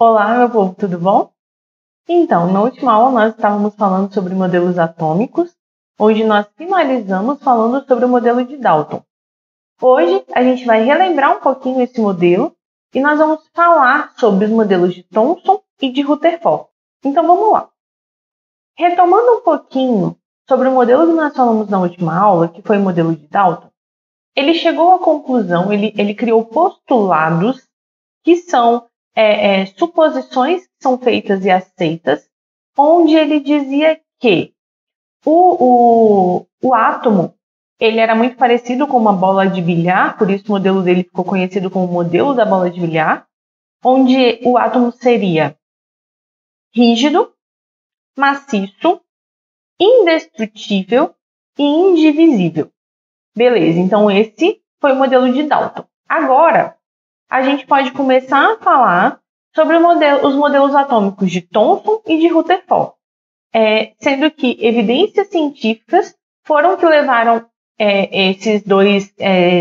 Olá, meu povo, tudo bom? Então, na última aula nós estávamos falando sobre modelos atômicos, onde nós finalizamos falando sobre o modelo de Dalton. Hoje a gente vai relembrar um pouquinho esse modelo e nós vamos falar sobre os modelos de Thomson e de Rutherford. Então vamos lá. Retomando um pouquinho sobre o modelo que nós falamos na última aula, que foi o modelo de Dalton, ele chegou à conclusão, ele criou postulados que são suposições que são feitas e aceitas, onde ele dizia que o átomo ele era muito parecido com uma bola de bilhar, por isso o modelo dele ficou conhecido como o modelo da bola de bilhar, onde o átomo seria rígido, maciço, indestrutível e indivisível. Beleza, então esse foi o modelo de Dalton. Agora, a gente pode começar a falar sobre os modelos atômicos de Thomson e de Rutherford, sendo que evidências científicas foram que levaram esses dois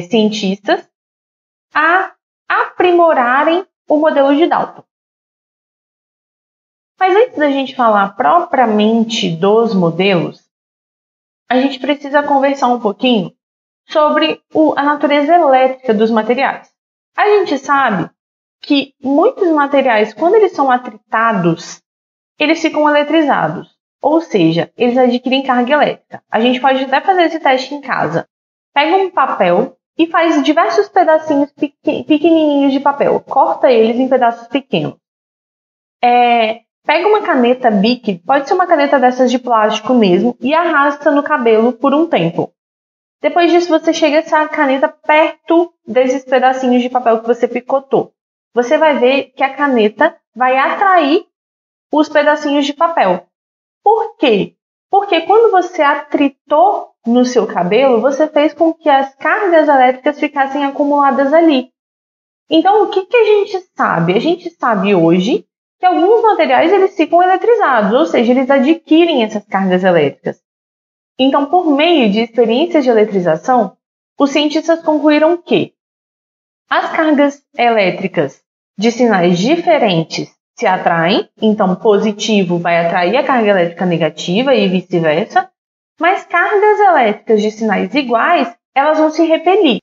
cientistas a aprimorarem o modelo de Dalton. Mas antes da gente falar propriamente dos modelos, a gente precisa conversar um pouquinho sobre a natureza elétrica dos materiais. A gente sabe que muitos materiais, quando eles são atritados, eles ficam eletrizados, ou seja, eles adquirem carga elétrica. A gente pode até fazer esse teste em casa. Pega um papel e faz diversos pedacinhos pequenininhos de papel, corta eles em pedaços pequenos. Pega uma caneta Bic, pode ser uma caneta dessas de plástico mesmo, e arrasta no cabelo por um tempo. Depois disso, você chega essa caneta perto desses pedacinhos de papel que você picotou. Você vai ver que a caneta vai atrair os pedacinhos de papel. Por quê? Porque quando você atritou no seu cabelo, você fez com que as cargas elétricas ficassem acumuladas ali. Então, o que a gente sabe? A gente sabe hoje que alguns materiais eles ficam eletrizados, ou seja, eles adquirem essas cargas elétricas. Então, por meio de experiências de eletrização, os cientistas concluíram que as cargas elétricas de sinais diferentes se atraem, então positivo vai atrair a carga elétrica negativa e vice-versa, mas cargas elétricas de sinais iguais, elas vão se repelir.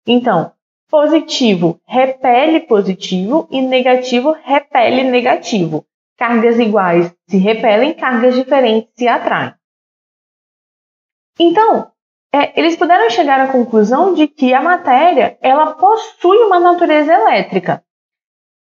Então, positivo repele positivo e negativo repele negativo. Cargas iguais se repelem, cargas diferentes se atraem. Então, eles puderam chegar à conclusão de que a matéria ela possui uma natureza elétrica.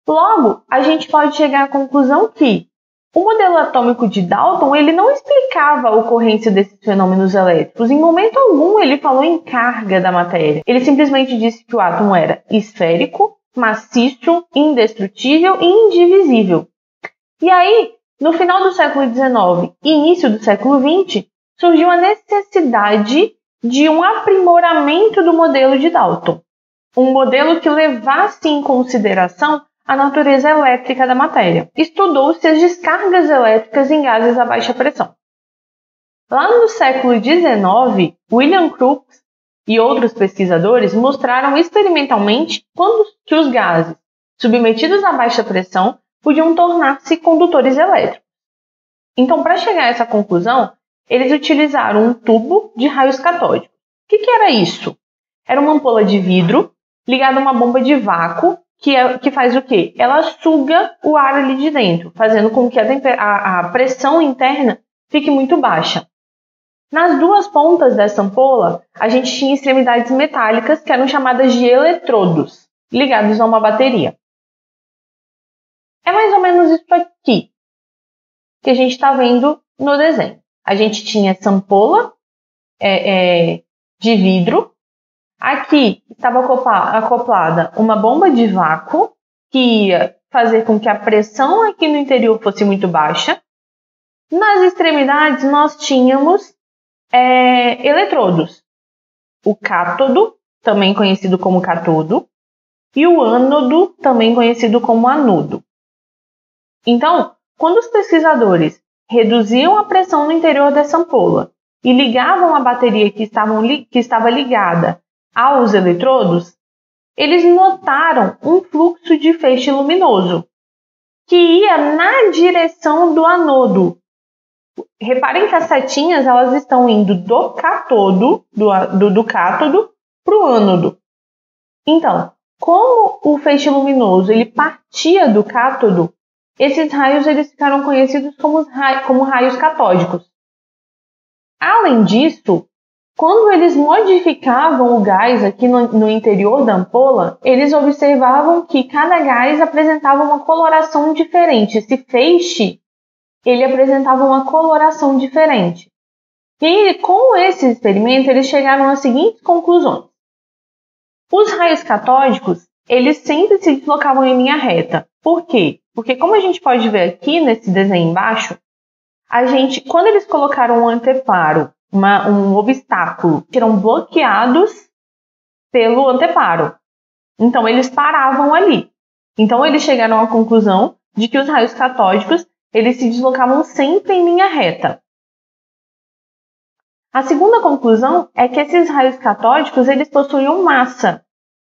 Logo, a gente pode chegar à conclusão que o modelo atômico de Dalton ele não explicava a ocorrência desses fenômenos elétricos. Em momento algum, ele falou em carga da matéria. Ele simplesmente disse que o átomo era esférico, maciço, indestrutível e indivisível. E aí, no final do século XIX e início do século XX, surgiu a necessidade de um aprimoramento do modelo de Dalton. Um modelo que levasse em consideração a natureza elétrica da matéria. Estudou-se as descargas elétricas em gases a baixa pressão. Lá no século XIX, William Crookes e outros pesquisadores mostraram experimentalmente quando que os gases submetidos a baixa pressão podiam tornar-se condutores elétricos. Então, para chegar a essa conclusão, eles utilizaram um tubo de raios catódicos. O que era isso? Era uma ampola de vidro ligada a uma bomba de vácuo que faz o quê? Ela suga o ar ali de dentro, fazendo com que a pressão interna fique muito baixa. Nas duas pontas dessa ampola, a gente tinha extremidades metálicas que eram chamadas de eletrodos, ligados a uma bateria. É mais ou menos isso aqui que a gente está vendo no desenho. A gente tinha essa ampola de vidro. Aqui estava acoplada uma bomba de vácuo que ia fazer com que a pressão aqui no interior fosse muito baixa. Nas extremidades nós tínhamos eletrodos. O cátodo, também conhecido como catodo, e o ânodo, também conhecido como anodo. Então, quando os pesquisadores reduziam a pressão no interior dessa ampola e ligavam a bateria que estava ligada aos eletrodos, eles notaram um fluxo de feixe luminoso. que ia na direção do anodo. Reparem que as setinhas elas estão indo do cátodo, do cátodo para o ânodo. Então, como o feixe luminoso ele partia do cátodo, esses raios eles ficaram conhecidos como raios catódicos. Além disso, quando eles modificavam o gás aqui no interior da ampola, eles observavam que cada gás apresentava uma coloração diferente. Esse feixe, ele apresentava uma coloração diferente. E com esse experimento, eles chegaram às seguintes conclusões. Os raios catódicos, eles sempre se deslocavam em linha reta. Por quê? Porque como a gente pode ver aqui nesse desenho embaixo, quando eles colocaram um anteparo, um obstáculo, eram bloqueados pelo anteparo. Então, eles paravam ali. Então, eles chegaram à conclusão de que os raios catódicos eles se deslocavam sempre em linha reta. A segunda conclusão é que esses raios catódicos eles possuíam massa.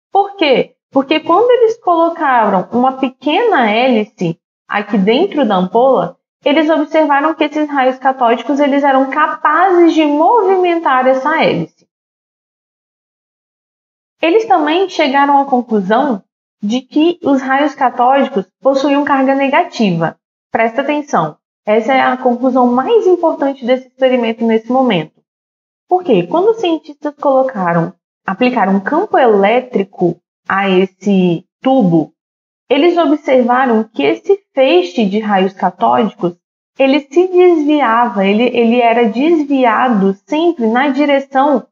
Por quê? Porque quando eles colocaram uma pequena hélice aqui dentro da ampola, eles observaram que esses raios catódicos eles eram capazes de movimentar essa hélice. Eles também chegaram à conclusão de que os raios catódicos possuíam carga negativa. Presta atenção, essa é a conclusão mais importante desse experimento nesse momento. Por quê? Quando os cientistas aplicaram um campo elétrico a esse tubo, eles observaram que esse feixe de raios catódicos ele se desviava, ele era desviado sempre na direção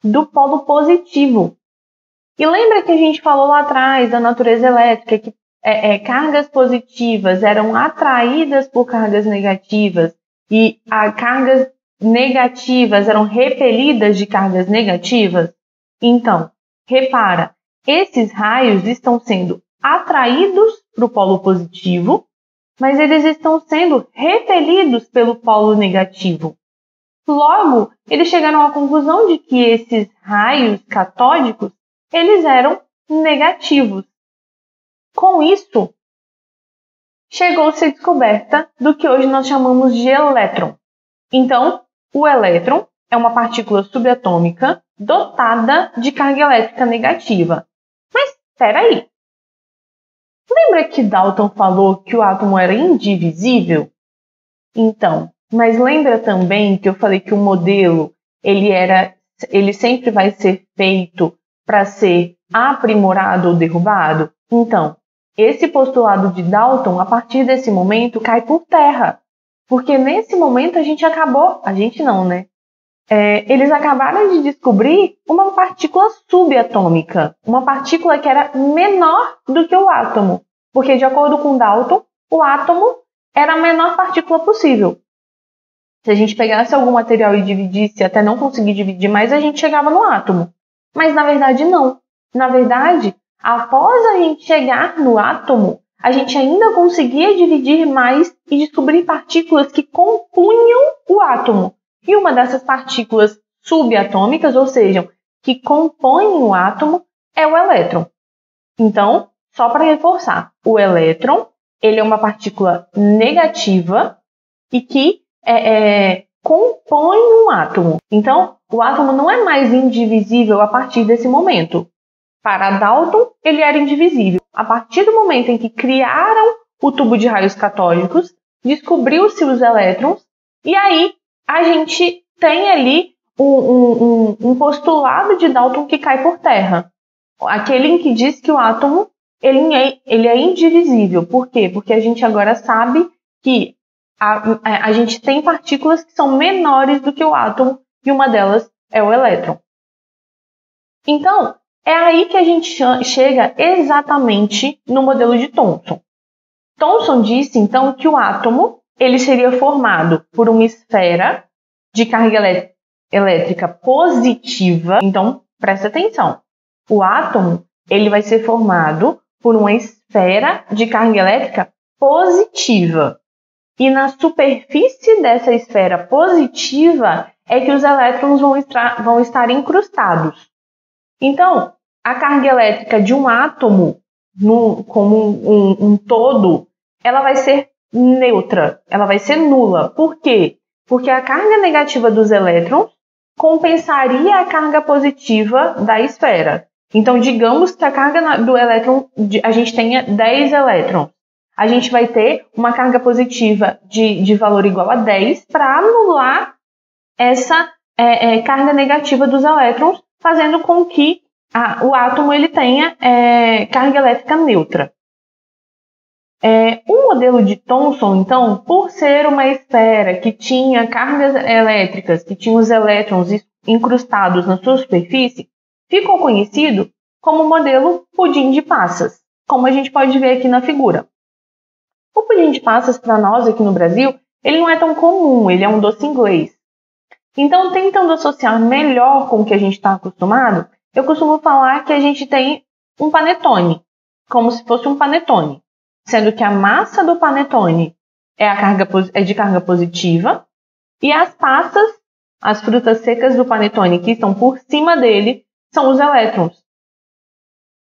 do polo positivo. E lembra que a gente falou lá atrás da natureza elétrica, que cargas positivas eram atraídas por cargas negativas e cargas negativas eram repelidas de cargas negativas? Então, repara, esses raios estão sendo atraídos para o polo positivo, mas eles estão sendo repelidos pelo polo negativo. Logo, eles chegaram à conclusão de que esses raios catódicos eles eram negativos. Com isso, chegou-se a descoberta do que hoje nós chamamos de elétron. Então, o elétron é uma partícula subatômica dotada de carga elétrica negativa. Mas, espera aí. Lembra que Dalton falou que o átomo era indivisível? Então, mas lembra também que eu falei que o modelo ele sempre vai ser feito para ser aprimorado ou derrubado? Então, esse postulado de Dalton, a partir desse momento, cai por terra. Porque nesse momento eles acabaram de descobrir uma partícula subatômica, uma partícula que era menor do que o átomo, porque de acordo com Dalton, o átomo era a menor partícula possível. Se a gente pegasse algum material e dividisse até não conseguir dividir mais, a gente chegava no átomo. Mas na verdade não. Na verdade, após a gente chegar no átomo, a gente ainda conseguia dividir mais e descobrir partículas que compunham o átomo. E uma dessas partículas subatômicas, ou seja, que compõem o átomo, é o elétron. Então, só para reforçar, o elétron ele é uma partícula negativa e que compõe um átomo. Então, o átomo não é mais indivisível a partir desse momento. Para Dalton, ele era indivisível. A partir do momento em que criaram o tubo de raios catódicos, descobriu-se os elétrons, e aí a gente tem ali um postulado de Dalton que cai por terra. Aquele em que diz que o átomo ele é indivisível. Por quê? Porque a gente agora sabe que a gente tem partículas que são menores do que o átomo, e uma delas é o elétron. Então, é aí que a gente chega exatamente no modelo de Thomson. Thomson disse, então, que o átomo ele seria formado por uma esfera de carga elétrica positiva. Então, presta atenção. O átomo ele vai ser formado por uma esfera de carga elétrica positiva. E na superfície dessa esfera positiva é que os elétrons vão estar incrustados. Então, a carga elétrica de um átomo, como um todo, ela vai ser neutra, ela vai ser nula. Por quê? Porque a carga negativa dos elétrons compensaria a carga positiva da esfera. Então, digamos que a carga do elétron, a gente tenha 10 elétrons. A gente vai ter uma carga positiva de valor igual a 10 para anular essa carga negativa dos elétrons, fazendo com que o átomo ele tenha carga elétrica neutra. O modelo de Thomson, então, por ser uma esfera que tinha cargas elétricas, que tinha os elétrons incrustados na sua superfície, ficou conhecido como o modelo pudim de passas, como a gente pode ver aqui na figura. O pudim de passas, para nós aqui no Brasil, ele não é tão comum, ele é um doce inglês. Então, tentando associar melhor com o que a gente está acostumado, eu costumo falar que a gente tem um panetone, como se fosse um panetone, sendo que a massa do panetone é de carga positiva e as passas, as frutas secas do panetone que estão por cima dele, são os elétrons.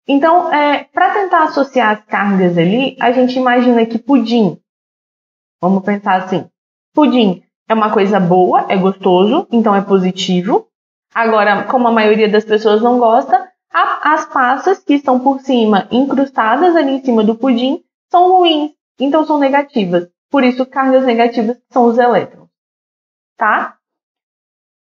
Então, para tentar associar as cargas ali, a gente imagina que pudim, vamos pensar assim, pudim é uma coisa boa, é gostoso, então é positivo. Agora, como a maioria das pessoas não gosta, as passas que estão por cima, incrustadas ali em cima do pudim, são ruins, então são negativas. Por isso, cargas negativas são os elétrons. Tá?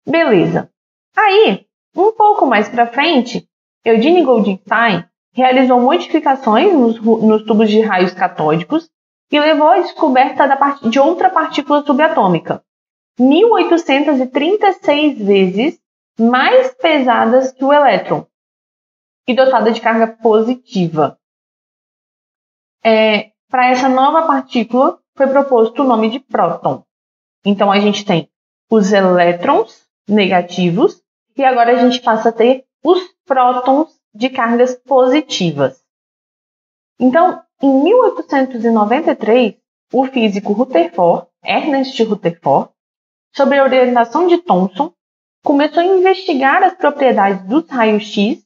Beleza. Aí, um pouco mais para frente, Eugene Goldstein realizou modificações nos tubos de raios catódicos e levou à descoberta de outra partícula subatômica, 1836 vezes mais pesadas que o elétron e dotada de carga positiva. Para essa nova partícula foi proposto o nome de próton. Então a gente tem os elétrons negativos e agora a gente passa a ter os prótons de cargas positivas. Então, em 1893, o físico Ernest Rutherford, sob a orientação de Thomson, começou a investigar as propriedades dos raios-x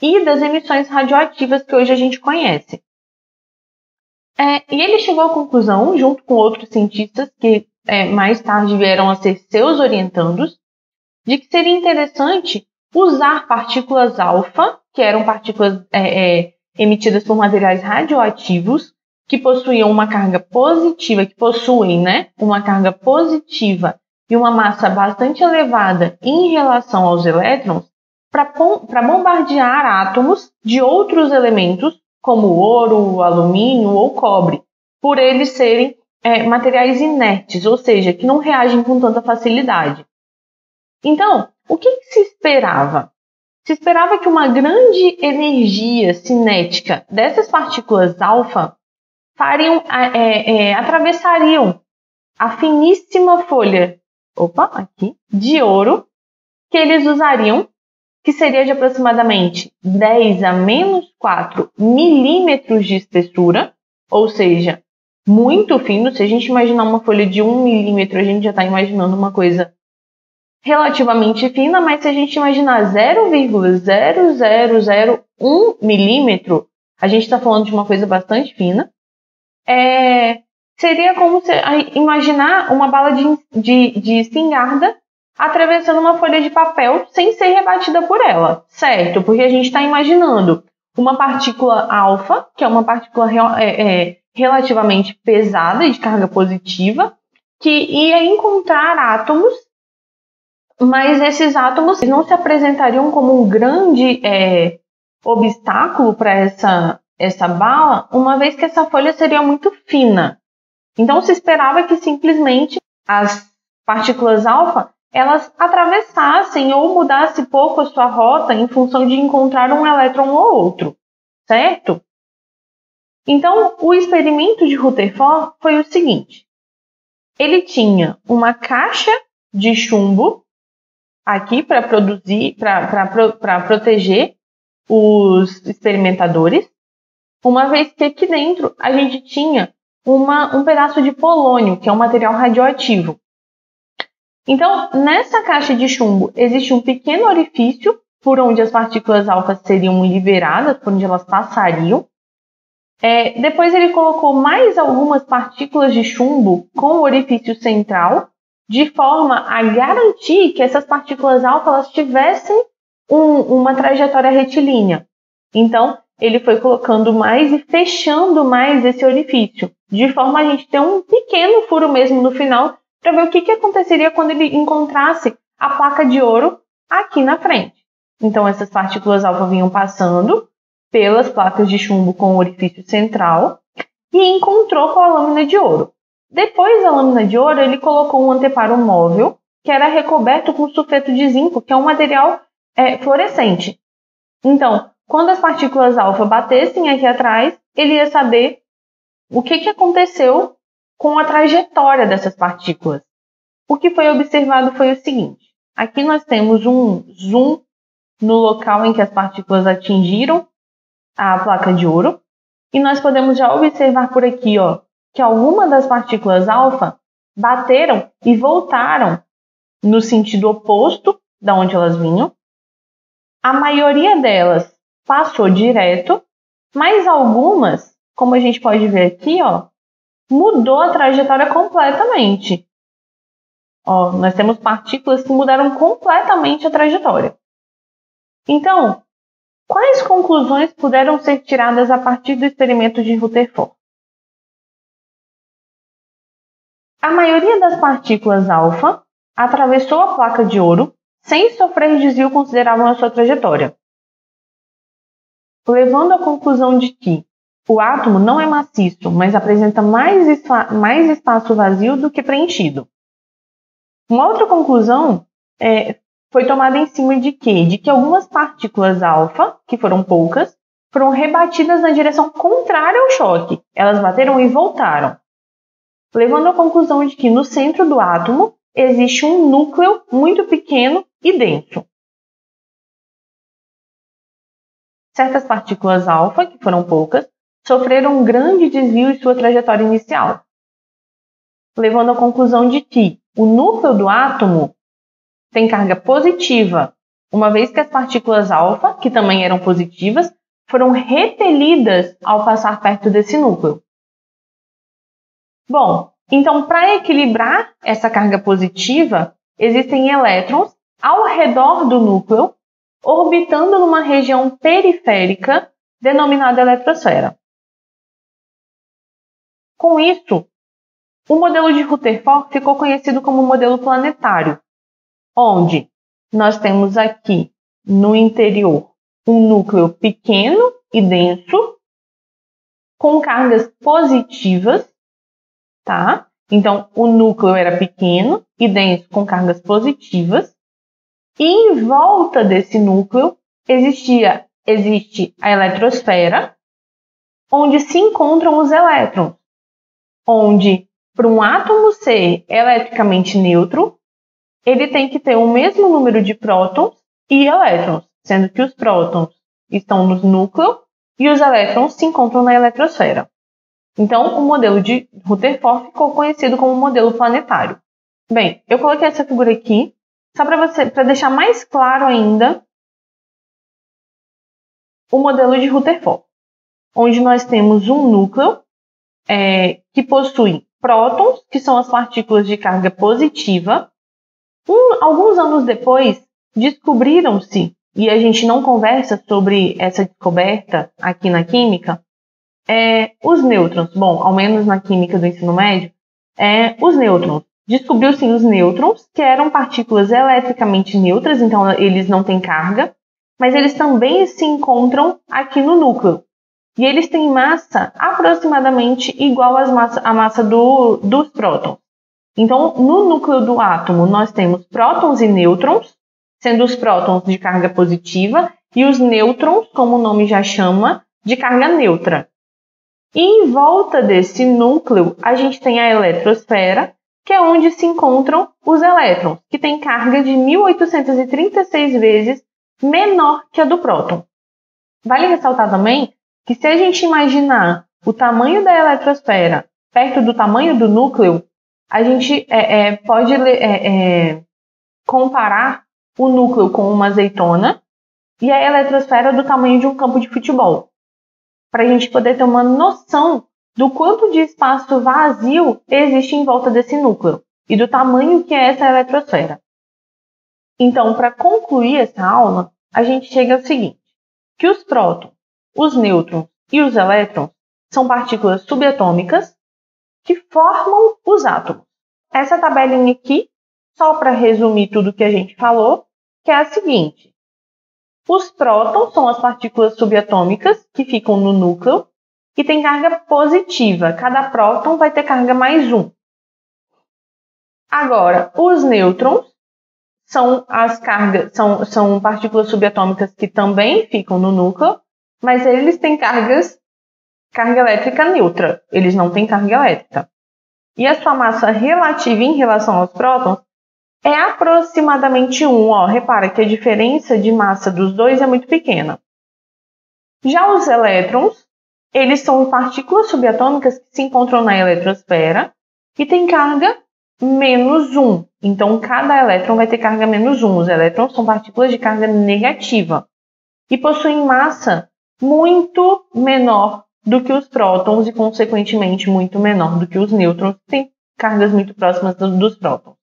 e das emissões radioativas que hoje a gente conhece. E ele chegou à conclusão, junto com outros cientistas que mais tarde vieram a ser seus orientandos, de que seria interessante usar partículas alfa, que eram partículas emitidas por materiais radioativos, que possuíam uma carga positiva, uma carga positiva e uma massa bastante elevada em relação aos elétrons, para bombardear átomos de outros elementos, como ouro, alumínio ou cobre, por eles serem materiais inertes, ou seja, que não reagem com tanta facilidade. Então, o que se esperava? Se esperava que uma grande energia cinética dessas partículas alfa atravessariam a finíssima folha de ouro que eles usariam, que seria de aproximadamente 10 a menos 4 milímetros de espessura, ou seja, muito fino. Se a gente imaginar uma folha de 1 milímetro, a gente já está imaginando uma coisa relativamente fina, mas se a gente imaginar 0,0001 milímetro, a gente está falando de uma coisa bastante fina. Seria como imaginar uma bala de espingarda atravessando uma folha de papel sem ser rebatida por ela, certo? Porque a gente está imaginando uma partícula alfa, que é uma partícula relativamente pesada e de carga positiva, que ia encontrar átomos, mas esses átomos não se apresentariam como um grande obstáculo para essa bala, uma vez que essa folha seria muito fina. Então se esperava que simplesmente as partículas alfa elas atravessassem ou mudassem pouco a sua rota em função de encontrar um elétron ou outro, certo? Então, o experimento de Rutherford foi o seguinte. Ele tinha uma caixa de chumbo aqui para proteger os experimentadores, uma vez que aqui dentro a gente tinha um pedaço de polônio, que é um material radioativo. Então, nessa caixa de chumbo existe um pequeno orifício por onde as partículas alfa seriam liberadas, por onde elas passariam. Depois ele colocou mais algumas partículas de chumbo com o orifício central, de forma a garantir que essas partículas alfa elas tivessem uma trajetória retilínea. Então, ele foi colocando mais e fechando mais esse orifício, de forma a gente ter um pequeno furo mesmo no final, para ver o que aconteceria quando ele encontrasse a placa de ouro aqui na frente. Então, essas partículas alfa vinham passando pelas placas de chumbo com o orifício central e encontrou com a lâmina de ouro. Depois da lâmina de ouro, ele colocou um anteparo móvel, que era recoberto com sulfeto de zinco, que é um material fluorescente. Então, quando as partículas alfa batessem aqui atrás, ele ia saber o que aconteceu com a trajetória dessas partículas. O que foi observado foi o seguinte. Aqui nós temos um zoom no local em que as partículas atingiram a placa de ouro. E nós podemos já observar por aqui, que algumas das partículas alfa bateram e voltaram no sentido oposto da onde elas vinham. A maioria delas passou direto, mas algumas, como a gente pode ver aqui, mudou a trajetória completamente. Nós temos partículas que mudaram completamente a trajetória. Então, quais conclusões puderam ser tiradas a partir do experimento de Rutherford? A maioria das partículas alfa atravessou a placa de ouro sem sofrer desvio considerável na sua trajetória, levando à conclusão de que o átomo não é maciço, mas apresenta mais espaço vazio do que preenchido. Uma outra conclusão foi tomada em cima de quê? De que algumas partículas alfa, que foram poucas, foram rebatidas na direção contrária ao choque. Elas bateram e voltaram, levando à conclusão de que no centro do átomo existe um núcleo muito pequeno e denso. Certas partículas alfa, que foram poucas, sofreram um grande desvio em sua trajetória inicial, levando à conclusão de que o núcleo do átomo tem carga positiva, uma vez que as partículas alfa, que também eram positivas, foram repelidas ao passar perto desse núcleo. Bom, então para equilibrar essa carga positiva, existem elétrons ao redor do núcleo, orbitando numa região periférica denominada eletrosfera. Com isso, o modelo de Rutherford ficou conhecido como modelo planetário, onde nós temos aqui no interior um núcleo pequeno e denso, com cargas positivas, tá? Então, o núcleo era pequeno e denso com cargas positivas, e em volta desse núcleo existe a eletrosfera, onde se encontram os elétrons, onde, para um átomo ser eletricamente neutro, ele tem que ter o mesmo número de prótons e elétrons, sendo que os prótons estão no núcleo e os elétrons se encontram na eletrosfera. Então, o modelo de Rutherford ficou conhecido como modelo planetário. Bem, eu coloquei essa figura aqui só para deixar mais claro ainda o modelo de Rutherford, onde nós temos um núcleo que possui prótons, que são as partículas de carga positiva. Alguns anos depois, descobriram-se, e a gente não conversa sobre essa descoberta aqui na química, os nêutrons. Bom, ao menos na química do ensino médio, os nêutrons. Descobriu-se os nêutrons, que eram partículas eletricamente neutras, então eles não têm carga, mas eles também se encontram aqui no núcleo. E eles têm massa aproximadamente igual à massa dos prótons. Então, no núcleo do átomo, nós temos prótons e nêutrons, sendo os prótons de carga positiva e os nêutrons, como o nome já chama, de carga neutra. E em volta desse núcleo, a gente tem a eletrosfera, que é onde se encontram os elétrons, que tem carga de 1836 vezes menor que a do próton. Vale ressaltar também que se a gente imaginar o tamanho da eletrosfera perto do tamanho do núcleo, a gente pode comparar o núcleo com uma azeitona e a eletrosfera do tamanho de um campo de futebol. para a gente poder ter uma noção do quanto de espaço vazio existe em volta desse núcleo e do tamanho que é essa eletrosfera. Então, para concluir essa aula, a gente chega ao seguinte, que os prótons, os nêutrons e os elétrons são partículas subatômicas que formam os átomos. Essa tabelinha aqui, só para resumir tudo que a gente falou, que é a seguinte. Os prótons são as partículas subatômicas que ficam no núcleo e tem carga positiva. Cada próton vai ter carga mais 1. Agora, os nêutrons são são partículas subatômicas que também ficam no núcleo, mas eles têm carga elétrica neutra. Eles não têm carga elétrica. E a sua massa relativa em relação aos prótons é aproximadamente 1. Repara que a diferença de massa dos dois é muito pequena. Já os elétrons, eles são partículas subatômicas que se encontram na eletrosfera e têm carga menos 1. Então, cada elétron vai ter carga menos 1. Os elétrons são partículas de carga negativa e possuem massa muito menor do que os prótons e, consequentemente, muito menor do que os nêutrons, que têm cargas muito próximas dos prótons.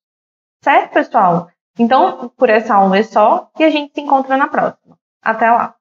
Certo, pessoal? Então, por essa aula é só e a gente se encontra na próxima. Até lá!